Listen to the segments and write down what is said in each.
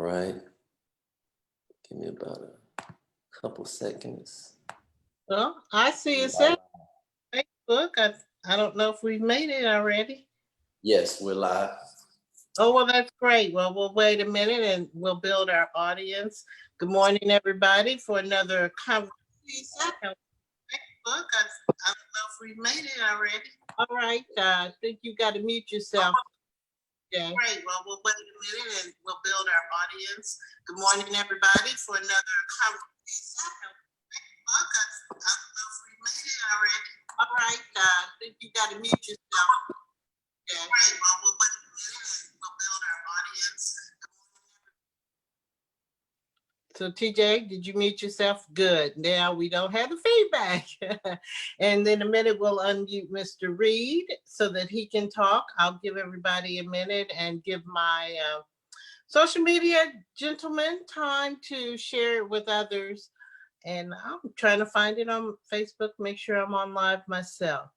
right. Give me about a couple seconds. Well, I see it's at Facebook. I don't know if we've made it already. Yes, we're live. Oh, well, that's great. Well, we'll wait a minute and we'll build our audience. Good morning, everybody, for another conversation. Facebook. I don't know if we've made it already. All right. I think you got to mute yourself. Okay. Great. Well, we'll wait a minute and we'll build our audience. Good morning, everybody, for another conversation. I don't know if we made it already. All right. I think you got to mute yourself. Okay. Great. Well, we'll wait a minute and we'll build our audience. So TJ, did you mute yourself? Good. Now we don't have the feedback. And in a minute, we'll unmute Mr. Reed so that he can talk. I'll give everybody a minute and give my social media gentlemen time to share it with others. And I'm trying to find it on Facebook, make sure I'm on live myself.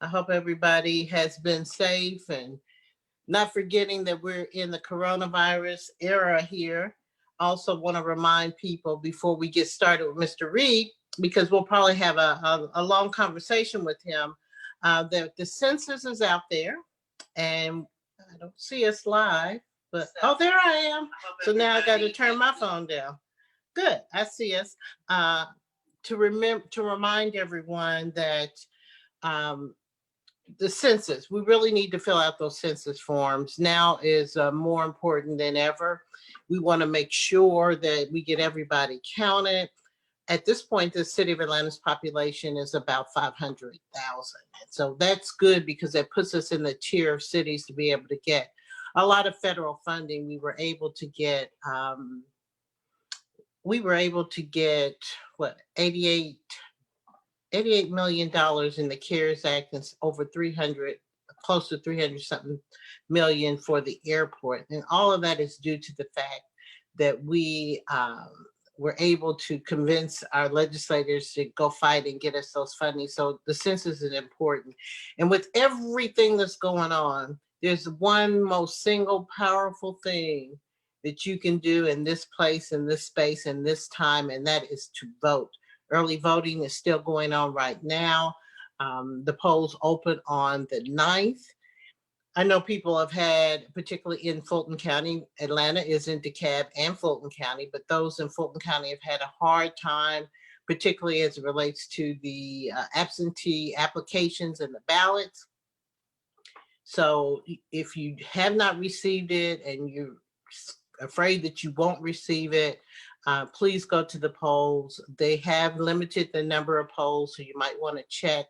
I hope everybody has been safe and not forgetting that we're in the coronavirus era here. Also want to remind people before we get started with Mr. Reed, because we'll probably have a long conversation with him, that the census is out there and I don't see us live, but oh, there I am. So now I got to turn my phone down. Good, I see us. To remind everyone that the census, we really need to fill out those census forms. Now is more important than ever. We want to make sure that we get everybody counted. At this point, the city of Atlanta's population is about 500,000. So that's good because that puts us in the tier of cities to be able to get a lot of federal funding. We were able to get what, $88 million in the CARES Act and over 300, close to 300 something million for the airport. And all of that is due to the fact that we were able to convince our legislators to go fight and get us those funding. So the census is important. And with everything that's going on, there's one most single powerful thing that you can do in this place, in this space, in this time, and that is to vote. Early voting is still going on right now. The polls open on the 9th. I know people have had, particularly in Fulton County, Atlanta is in DeKalb and Fulton County, but those in Fulton County have had a hard time, particularly as it relates to the absentee applications and the ballots. So if you have not received it and you're afraid that you won't receive it, please go to the polls. They have limited the number of polls, so you might want to check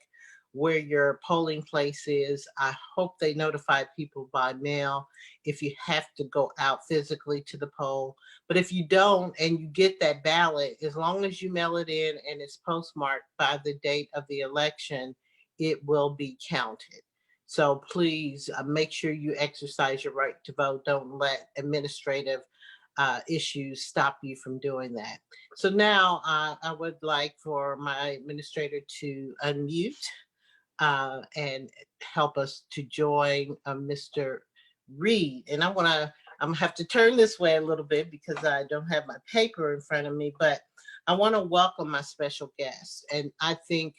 where your polling place is. I hope they notify people by mail if you have to go out physically to the poll. But if you don't and you get that ballot, as long as you mail it in and it's postmarked by the date of the election, it will be counted. So please make sure you exercise your right to vote. Don't let administrative issues stop you from doing that. So now I would like for my administrator to unmute and help us to join Mr. Reed. And I'm gonna have to turn this way a little bit because I don't have my paper in front of me, but I want to welcome my special guest. And I think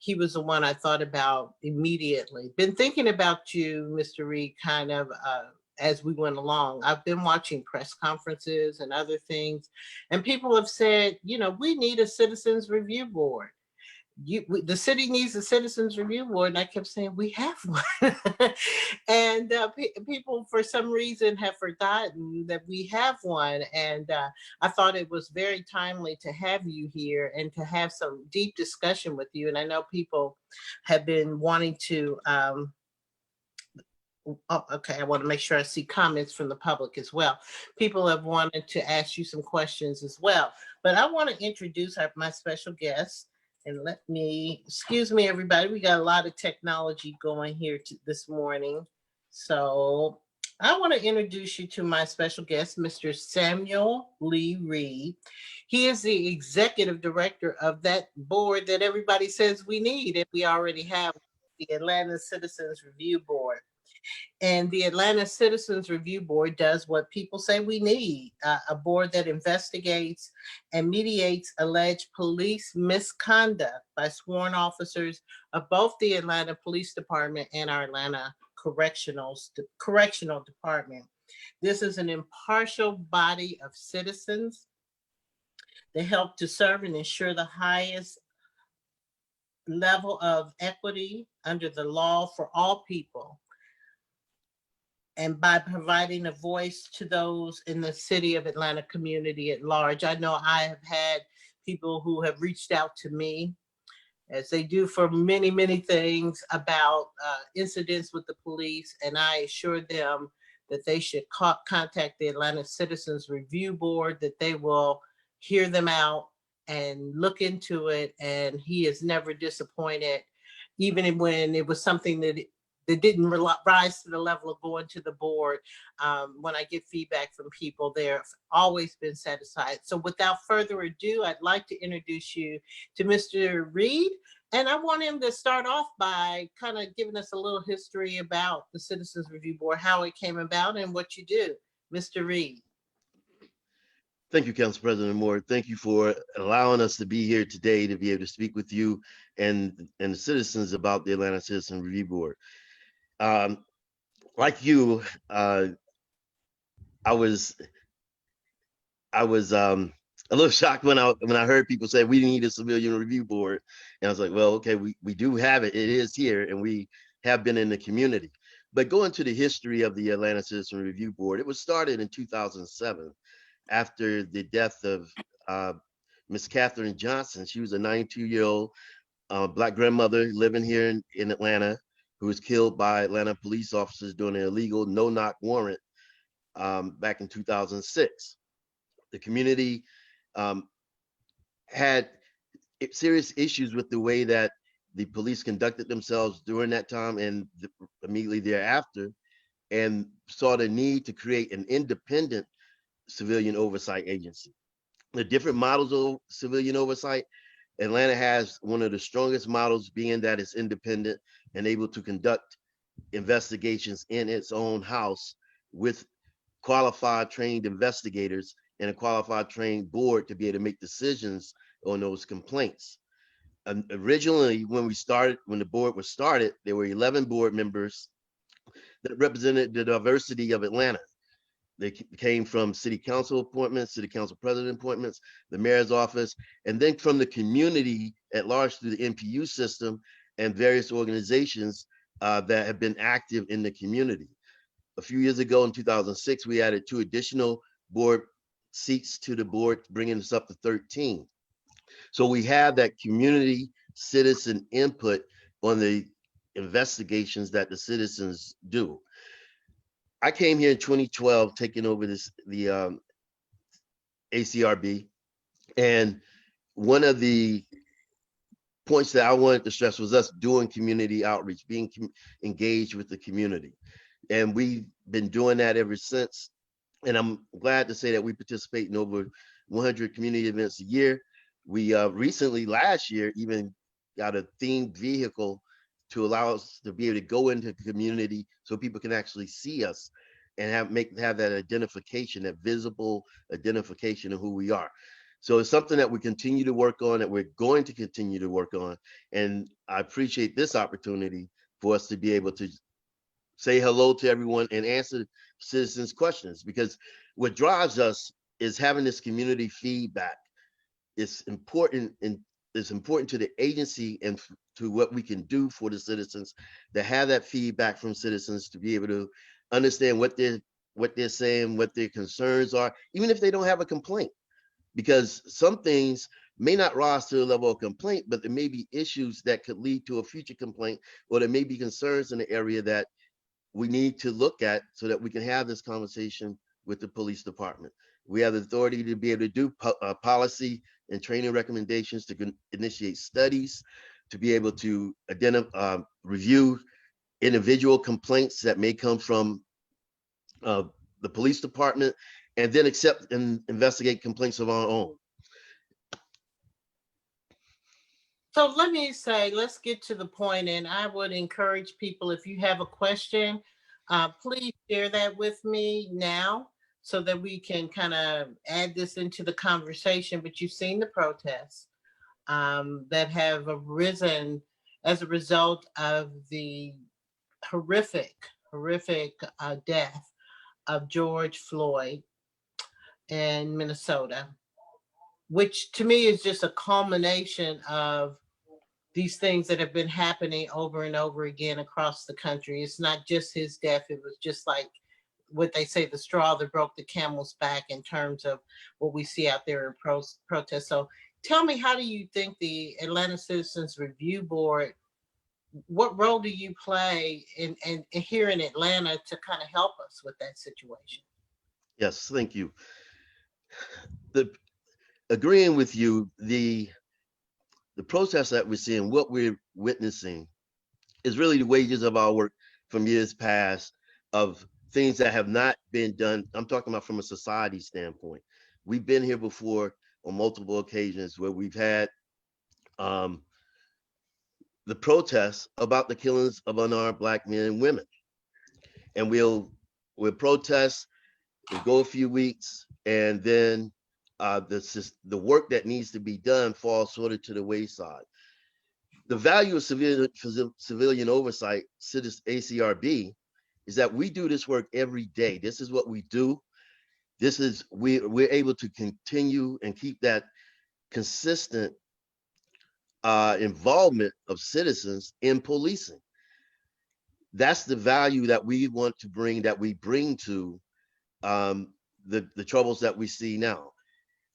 he was the one I thought about immediately. Been thinking about you, Mr. Reed, kind of as we went along. I've been watching press conferences and other things, and people have said, you know, we need a citizens review board. The city needs a citizens review board, and I kept saying we have one. And people for some reason have forgotten that we have one. And I thought it was very timely to have you here and to have some deep discussion with you. And I know people have been wanting to oh, okay, I want to make sure I see comments from the public as well. People have wanted to ask you some questions as well, but I want to introduce my special guest. And let me, excuse me, everybody, we got a lot of technology going here this morning. So I want to introduce you to my special guest, Mr. Samuel Lee Reed. He is the executive director of that board that everybody says we need, and we already have, the Atlanta Citizens Review Board. And the Atlanta Citizens Review Board does what people say we need, a board that investigates and mediates alleged police misconduct by sworn officers of both the Atlanta Police Department and our Atlanta Correctional Department. This is an impartial body of citizens. They help to serve and ensure the highest level of equity under the law for all people, and by providing a voice to those in the city of Atlanta community at large. I know I have had people who have reached out to me, as they do for many, many things, about incidents with the police, and I assure them that they should contact the Atlanta Citizens Review Board, that they will hear them out and look into it, and he is never disappointed, even when it was something that didn't rise to the level of going to the board. When I get feedback from people, they've always been satisfied. So without further ado, I'd like to introduce you to Mr. Reed. And I want him to start off by kind of giving us a little history about the Citizens Review Board, how it came about and what you do. Mr. Reed. Thank you, Council President Moore. Thank you for allowing us to be here today to be able to speak with you and the citizens about the Atlanta Citizen Review Board. Like you, I was a little shocked when I heard people say we need a civilian review board, and I was like, well, okay, we do have it. It is here, and we have been in the community. But going to the history of the Atlanta Citizen Review Board, it was started in 2007 after the death of Miss Katherine Johnson. She was a 92-year-old Black grandmother living here in Atlanta, who was killed by Atlanta police officers during an illegal no-knock warrant back in 2006. The community had serious issues with the way that the police conducted themselves during that time and immediately thereafter, and saw the need to create an independent civilian oversight agency. The different models of civilian oversight, Atlanta has one of the strongest models, being that it's independent and able to conduct investigations in its own house with qualified trained investigators and a qualified trained board to be able to make decisions on those complaints. Originally, when the board was started, there were 11 board members that represented the diversity of Atlanta. They came from city council appointments, city council president appointments, the mayor's office, and then from the community at large through the NPU system and various organizations that have been active in the community. A few years ago in 2006, we added 2 additional board seats to the board, bringing us up to 13. So we have that community citizen input on the investigations that the citizens do. I came here in 2012, taking over the ACRB, and one of the points that I wanted to stress was us doing community outreach, being engaged with the community, and we've been doing that ever since. And I'm glad to say that we participate in over 100 community events a year. We recently, last year, even got a themed vehicle to allow us to be able to go into the community so people can actually see us and have that identification, that visible identification of who we are. So it's something that we continue to work on, that we're going to continue to work on. And I appreciate this opportunity for us to be able to say hello to everyone and answer citizens' questions, because what drives us is having this community feedback. It's important, and it's important to the agency and to what we can do for the citizens, to have that feedback from citizens, to be able to understand what they're saying, what their concerns are, even if they don't have a complaint. Because some things may not rise to the level of complaint, but there may be issues that could lead to a future complaint, or there may be concerns in the area that we need to look at so that we can have this conversation with the police department. We have the authority to be able to do policy and training recommendations, to initiate studies, to be able to identify, review individual complaints that may come from the police department, and then accept and investigate complaints of our own. So let me say, let's get to the point, and I would encourage people, if you have a question, Please share that with me now so that we can kind of add this into the conversation. But you've seen the protests that have arisen as a result of the horrific death of George Floyd in Minnesota, which to me is just a culmination of these things that have been happening over and over again across the country. It's not just his death. It was just like what they say, the straw that broke the camel's back in terms of what we see out there in protests. So tell me, how do you think the Atlanta Citizens Review Board, what role do you play in here in Atlanta to kind of help us with that situation? Yes, thank you. Agreeing with you, the process that we're seeing, what we're witnessing, is really the wages of our work from years past, of things that have not been done. I'm talking about from a society standpoint. We've been here before on multiple occasions where we've had the protests about the killings of unarmed Black men and women. And we'll protest, we'll go a few weeks, and then the work that needs to be done falls sort of to the wayside. The value of civilian oversight, ACRB, is that we do this work every day. This is what we do. This is, we're able to continue and keep that consistent involvement of citizens in policing. That's the value that we want to bring, that we bring to the troubles that we see now.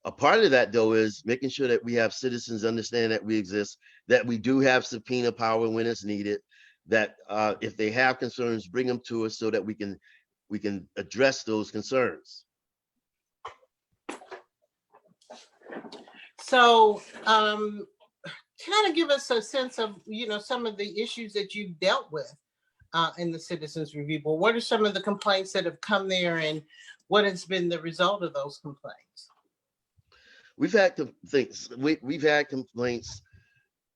A part of that, though, is making sure that we have citizens understand that we exist, that we do have subpoena power when it's needed, that if they have concerns, bring them to us so that we can address those concerns. So kind of give us a sense of, some of the issues that you've dealt with in the Citizens Review Board. What are some of the complaints that have come there, and what has been the result of those complaints? We've had complaints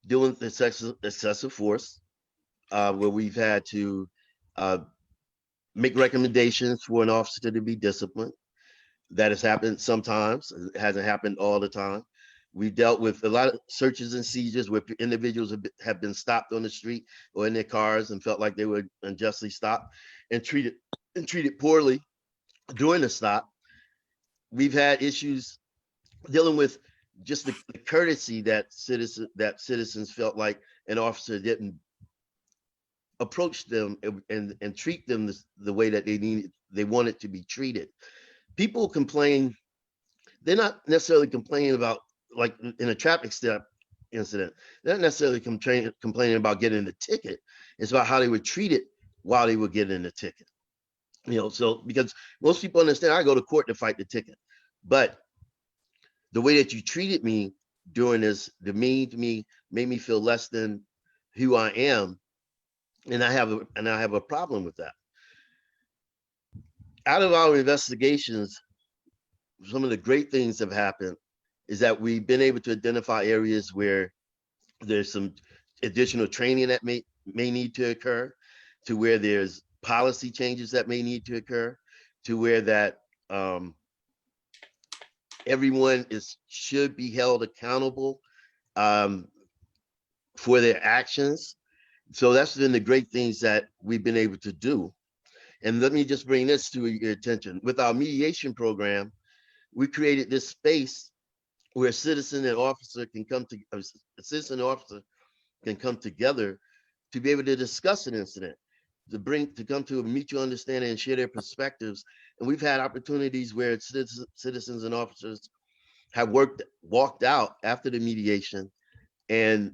dealing with excessive force, where we've had to make recommendations for an officer to be disciplined. That has happened sometimes. It hasn't happened all the time. We've dealt with a lot of searches and seizures where individuals have been stopped on the street or in their cars and felt like they were unjustly stopped and treated poorly during the stop. We've had issues dealing with just the courtesy that citizens felt like an officer didn't approach them and treat them the way that they wanted to be treated. People complain, they're not necessarily complaining about, like in a traffic stop incident, they're not necessarily complaining about getting the ticket. It's about how they were treated while they were getting the ticket. So because most people understand I go to court to fight the ticket, but the way that you treated me during this demeaned me, made me feel less than who I am, and I have a problem with that. Out of our investigations, some of the great things have happened is that we've been able to identify areas where there's some additional training that may need to occur, to where there's policy changes that may need to occur, to where that everyone should be held accountable for their actions. So that's been the great things that we've been able to do. And let me just bring this to your attention. With our mediation program, we created this space where a citizen and officer can come together to be able to discuss an incident, to come to a mutual understanding and share their perspectives. And we've had opportunities where citizens and officers have walked out after the mediation and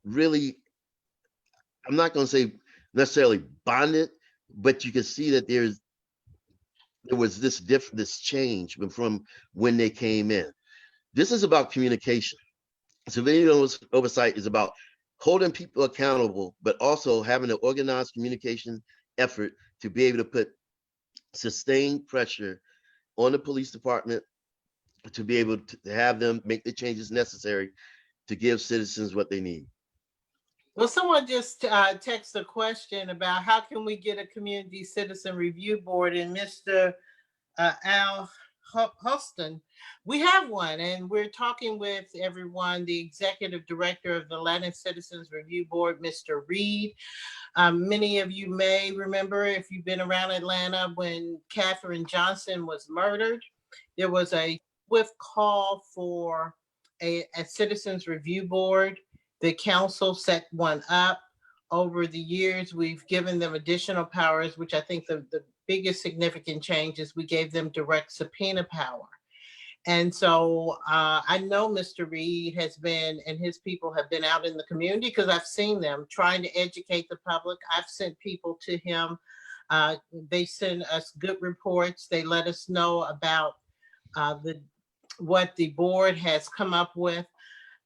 really, I'm not going to say necessarily bonded, but you can see that there was this change from when they came in. This is about communication. Civilian oversight is about holding people accountable, but also having an organized communication effort to be able to put sustained pressure on the police department to be able to have them make the changes necessary to give citizens what they need. Well, someone just texted a question about how can we get a community citizen review board, and Mr. Al Huston, we have one, and we're talking with everyone, the executive director of the Atlanta Citizens Review Board, Mr. Reed. Many of you may remember, if you've been around Atlanta, when Katherine Johnson was murdered, there was a swift call for a citizens review board. The council set one up. Over the years, we've given them additional powers, which I think the biggest significant change is we gave them direct subpoena power. And so I know Mr. Reed has been, and his people have been out in the community, because I've seen them trying to educate the public. I've sent people to him. They send us good reports. They let us know about what the board has come up with.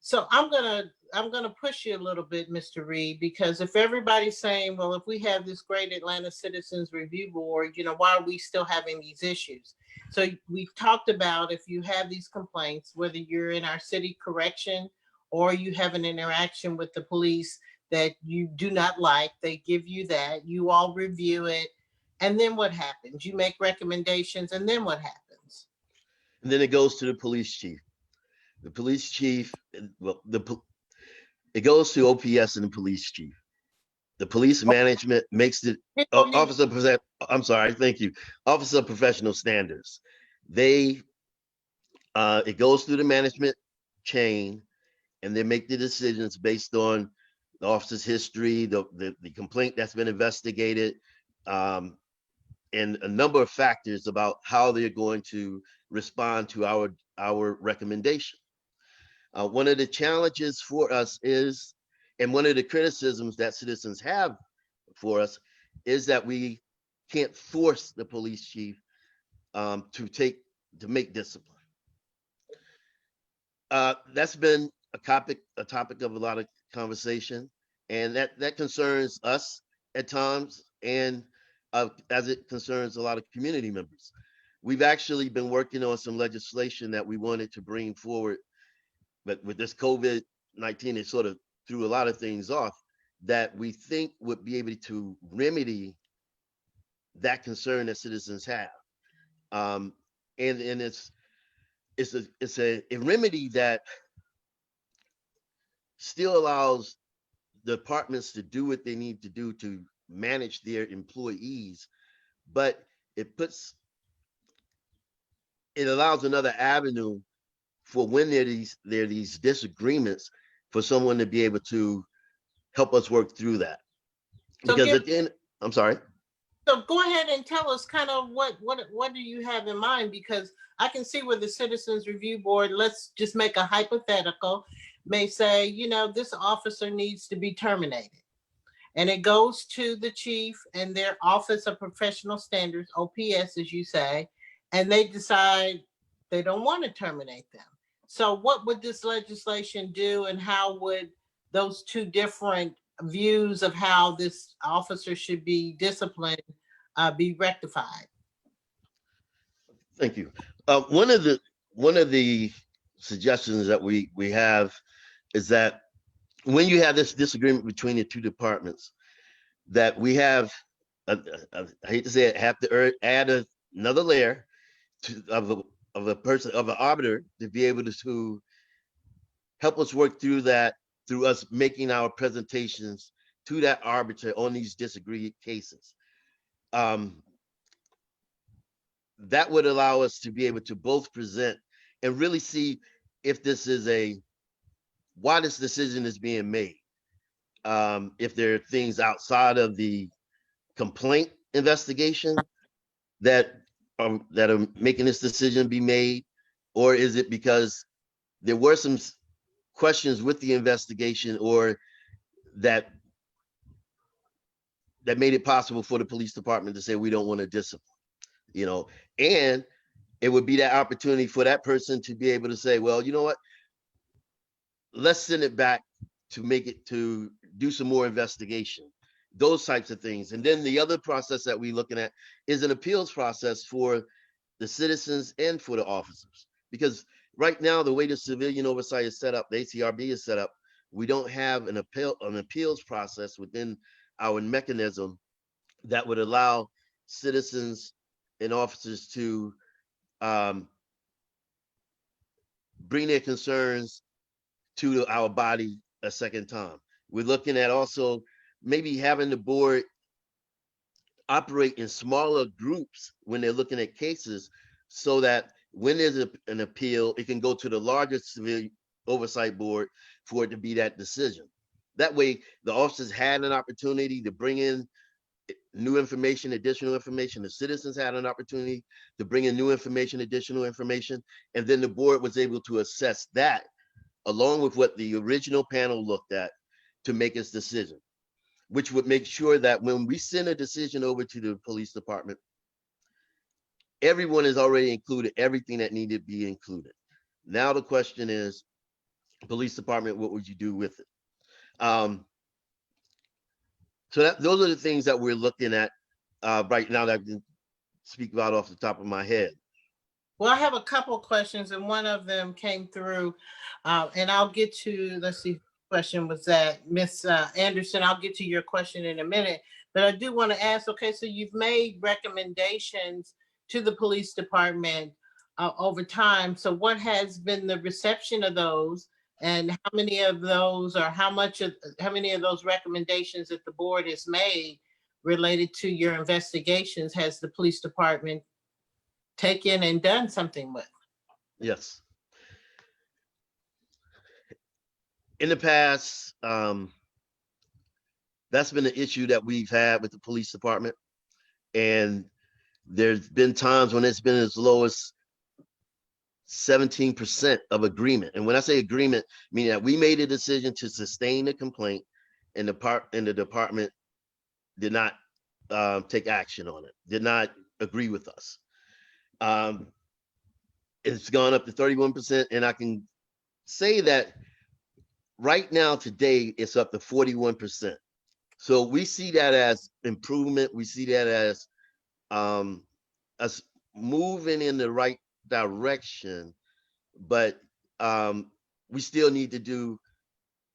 So I'm gonna push you a little bit, Mr. Reed, because if everybody's saying, well, if we have this great Atlanta Citizens Review Board, why are we still having these issues? So we've talked about, if you have these complaints, whether you're in our city correction or you have an interaction with the police that you do not like, they give you that, you all review it, and then what happens? You make recommendations, and then what happens? And then it goes to the police chief. The police chief, well, it goes to OPS and the police chief. The police management makes it I'm sorry, thank you. Officer of Professional Standards. It goes through the management chain, and they make the decisions based on the officer's history, the complaint that's been investigated, and a number of factors about how they're going to respond to our recommendation. One of the challenges for us is, and one of the criticisms that citizens have for us, is that we can't force the police chief to make discipline. That's been a topic of a lot of conversation, and that concerns us at times, and as it concerns a lot of community members. We've actually been working on some legislation that we wanted to bring forward, but with this COVID-19, it sort of threw a lot of things off, that we think would be able to remedy that concern that citizens have. And it's a remedy that still allows the departments to do what they need to do to manage their employees, but it allows another avenue for when there are these disagreements, for someone to be able to help us work through that. Because at the end, I'm sorry. So go ahead and tell us kind of what do you have in mind? Because I can see where the Citizens Review Board, let's just make a hypothetical, may say, this officer needs to be terminated. And it goes to the chief and their Office of Professional Standards, OPS, as you say, and they decide they don't want to terminate them. So what would this legislation do, and how would those two different views of how this officer should be disciplined be rectified? Thank you. One of the suggestions that we have is that when you have this disagreement between the two departments, that we have, I hate to say it, have to add another layer of an arbiter to be able to help us work through that, through us making our presentations to that arbiter on these disagreed cases. That would allow us to be able to both present and really see if this is why this decision is being made. If there are things outside of the complaint investigation that are making this decision be made, or is it because there were some questions with the investigation, or that made it possible for the police department to say, we don't want to discipline, and it would be that opportunity for that person to be able to say, well, you know what, let's send it back to do some more investigation, those types of things. And then the other process that we're looking at is an appeals process for the citizens and for the officers. Because right now, the way the civilian oversight is set up, the ACRB is set up, we don't have an appeals process within our mechanism that would allow citizens and officers to bring their concerns to our body a second time. We're looking at also maybe having the board operate in smaller groups when they're looking at cases, so that when there's an appeal, it can go to the larger civilian oversight board for it to be that decision. That way, the officers had an opportunity to bring in new information, additional information. The citizens had an opportunity to bring in new information, additional information, and then the board was able to assess that along with what the original panel looked at to make its decision, which would make sure that when we send a decision over to the police department, everyone has already included everything that needed to be included. Now the question is, police department, what would you do with it? So those are the things that we're looking at right now that I can speak about off the top of my head. Well, I have a couple questions, and one of them came through, and I'll get to, let's see, question was that, Miss Anderson, I'll get to your question in a minute, but I do want to ask, okay, so you've made recommendations to the police department over time. So what has been the reception of those, and how many of those, or how many of those recommendations that the board has made related to your investigations has the police department taken and done something with? Yes. In the past, that's been an issue that we've had with the police department. And there's been times when it's been as low as 17% of agreement. And when I say agreement, meaning that we made a decision to sustain the complaint and the department did not take action on it, did not agree with us. It's gone up to 31%, and I can say that right now today it's up to 41%. So we see that as improvement. We see that as us moving in the right direction, but we still need to do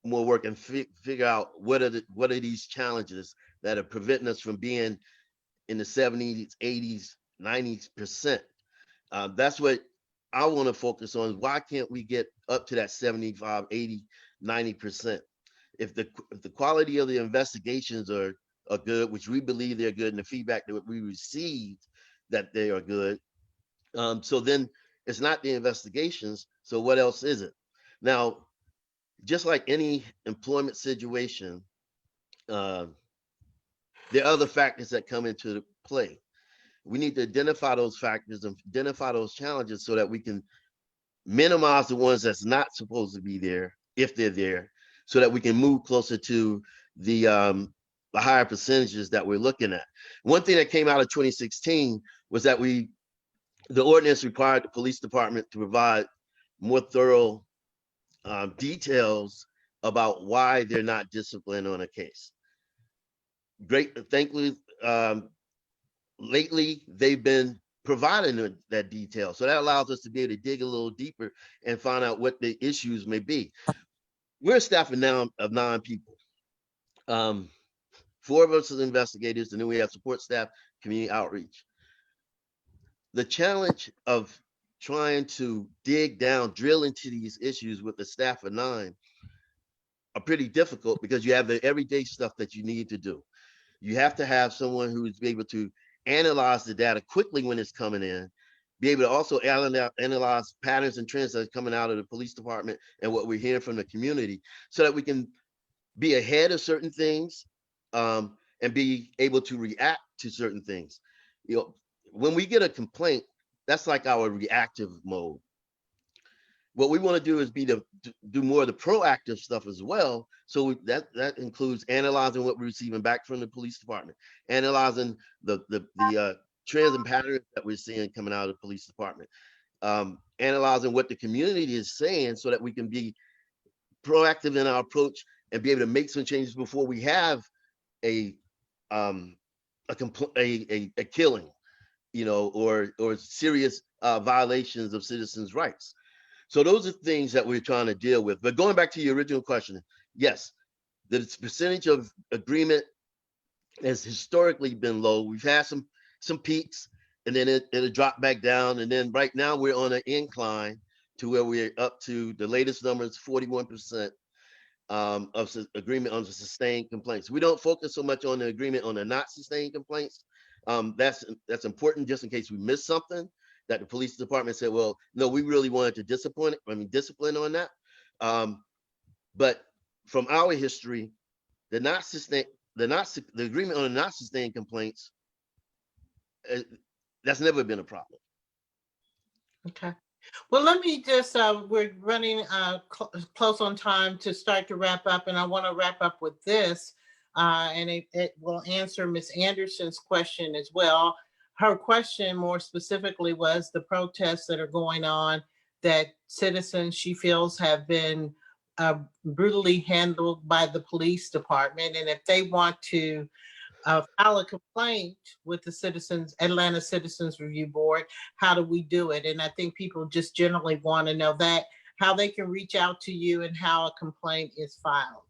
more work and figure out what are these challenges that are preventing us from being in the 70s, 80s, 90%. That's what I want to focus on. Why can't we get up to that 75, 80, 90%? If the quality of the investigations are good, which we believe they're good, and the feedback that we received that they are good, so then it's not the investigations. So what else is it? Now, just like any employment situation, there are other factors that come into play. We need to identify those factors and identify those challenges so that we can minimize the ones that's not supposed to be there, if they're there, so that we can move closer to the higher percentages that we're looking at. One thing that came out of 2016 was that the ordinance required the police department to provide more thorough details about why they're not disciplined on a case. Thankfully, lately they've been providing that detail. So that allows us to be able to dig a little deeper and find out what the issues may be. We're a staff of 9 people. 4 of us as investigators, and then we have support staff, community outreach. The challenge of trying to dig down, drill into these issues with the staff of 9 are pretty difficult, because you have the everyday stuff that you need to do. You have to have someone who is able to analyze the data quickly when it's coming in, be able to also analyze patterns and trends that are coming out of the police department and what we're hearing from the community, so that we can be ahead of certain things and be able to react to certain things. You know, when we get a complaint, that's like our reactive mode. What we want to do is do more of the proactive stuff as well. So that includes analyzing what we're receiving back from the police department, analyzing the trends and patterns that we're seeing coming out of the police department, analyzing what the community is saying, so that we can be proactive in our approach and be able to make some changes before we have a killing, you know, or serious violations of citizens' rights. So those are things that we're trying to deal with. But going back to your original question, yes, the percentage of agreement has historically been low. We've had some peaks, and then it'll drop back down. And then right now we're on an incline to where we're up to the latest numbers, 41% of agreement on the sustained complaints. We don't focus so much on the agreement on the not sustained complaints. That's important just in case we miss something that the police department said, well, no, we really wanted to discipline on that. But from our history, the agreement on the not sustained complaints, that's never been a problem. Okay. Well, let me just, we're running close on time to start to wrap up, and I want to wrap up with this, and it will answer Ms. Anderson's question as well. Her question more specifically was the protests that are going on that citizens she feels have been brutally handled by the police department, and if they want to file a complaint with the Atlanta Citizens Review Board, how do we do it? And I think people just generally want to know that, how they can reach out to you and how a complaint is filed.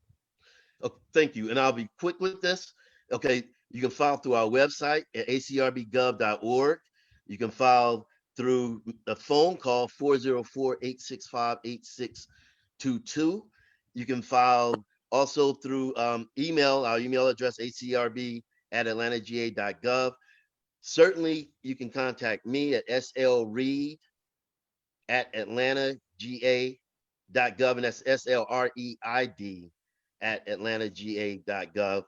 Oh, thank you. And I'll be quick with this. Okay, you can file through our website at acrbgov.org. You can file through a phone call, 404-865-8622. You can file also through email, our email address, acrb@atlantaga.gov. Certainly, you can contact me at slreid@atlantaga.gov, and that's slreid@atlantaga.gov.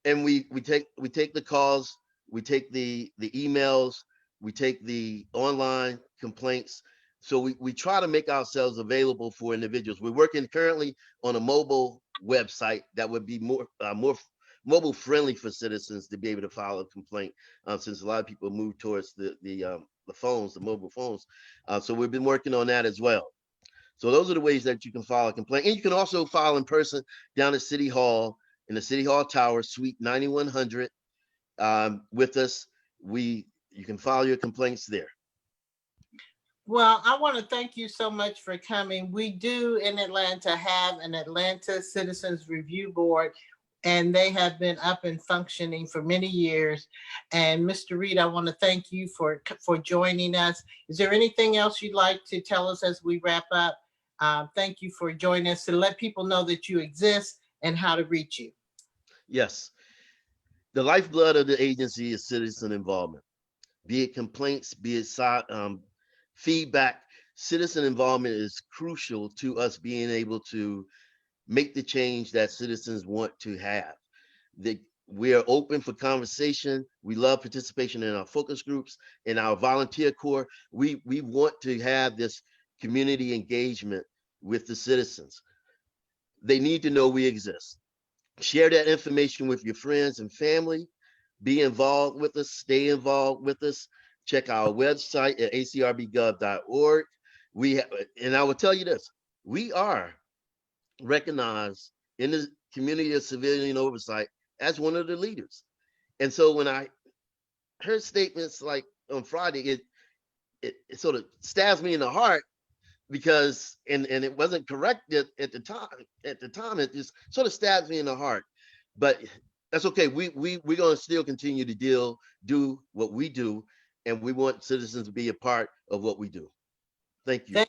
And we take the calls, we take the emails, we take the online complaints. So we try to make ourselves available for individuals. We're working currently on a mobile website that would be more mobile friendly for citizens to be able to file a complaint, since a lot of people move towards the phones, the mobile phones. So we've been working on that as well. So those are the ways that you can file a complaint. And you can also file in person down at City Hall, in the City Hall Tower, Suite 9100, with us. You can file your complaints there. Well, I want to thank you so much for coming. We do in Atlanta have an Atlanta Citizens Review Board, and they have been up and functioning for many years. And Mr. Reid, I want to thank you for joining us. Is there anything else you'd like to tell us as we wrap up? Thank you for joining us, to let people know that you exist and how to reach you. Yes. The lifeblood of the agency is citizen involvement, be it complaints, be it feedback. Citizen involvement is crucial to us being able to make the change that citizens want to have. We are open for conversation. We love participation in our focus groups, in our volunteer corps. We want to have this community engagement with the citizens. They need to know we exist. Share that information with your friends and family. Be involved with us, stay involved with us. Check our website at acrbgov.org. And I will tell you this, we are recognized in the community of civilian oversight as one of the leaders. And so when I heard statements like on Friday, it sort of stabs me in the heart, because and it wasn't corrected at the time. It just sort of stabs me in the heart. But that's okay. We're going to still continue to do what we do, and we want citizens to be a part of what we do. Thank you.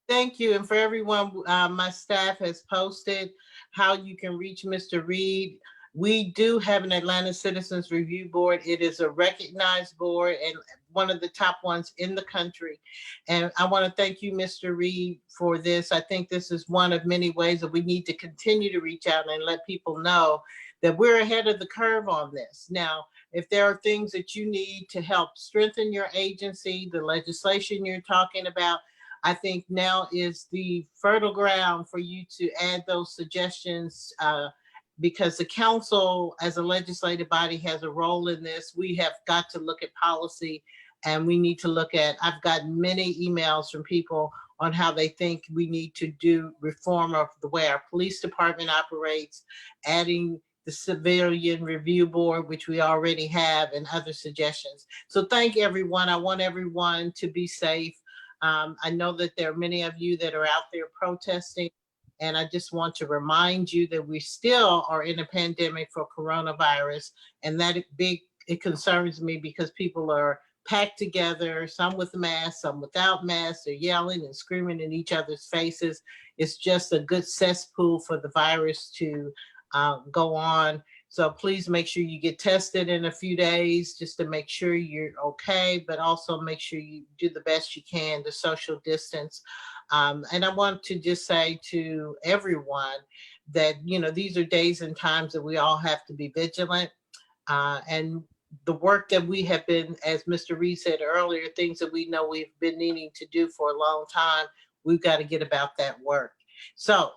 Thank you. And for everyone, my staff has posted how you can reach Mr. Reid. We do have an Atlanta Citizens Review Board. It is a recognized board and one of the top ones in the country. And I want to thank you, Mr. Reid, for this. I think this is one of many ways that we need to continue to reach out and let people know that we're ahead of the curve on this. Now, if there are things that you need to help strengthen your agency, the legislation you're talking about, I think now is the fertile ground for you to add those suggestions, because the council as a legislative body has a role in this. We have got to look at policy, and we need to look at, I've gotten many emails from people on how they think we need to do reform of the way our police department operates, adding the Civilian Review Board, which we already have, and other suggestions. So thank everyone. I want everyone to be safe. I know that there are many of you that are out there protesting. And I just want to remind you that we still are in a pandemic for coronavirus, and that it concerns me because people are packed together, some with masks, some without masks. They're yelling and screaming in each other's faces. It's just a good cesspool for the virus to go on. So please make sure you get tested in a few days just to make sure you're okay, but also make sure you do the best you can to social distance. And I want to just say to everyone that, you know, these are days and times that we all have to be vigilant. And the work that we have been, as Mr. Reed said earlier, things that we know we've been needing to do for a long time, we've got to get about that work. So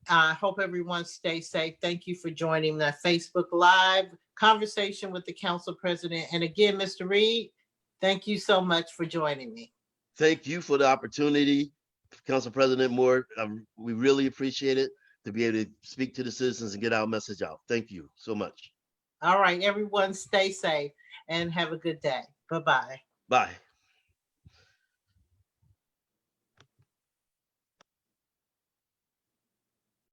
I hope everyone stays safe. Thank you for joining the Facebook Live conversation with the council president. And again, Mr. Reed, thank you so much for joining me. Thank you for the opportunity, Council President Moore. We really appreciate it to be able to speak to the citizens and get our message out. Thank you so much. All right, everyone stay safe and have a good day. Bye-bye. Bye.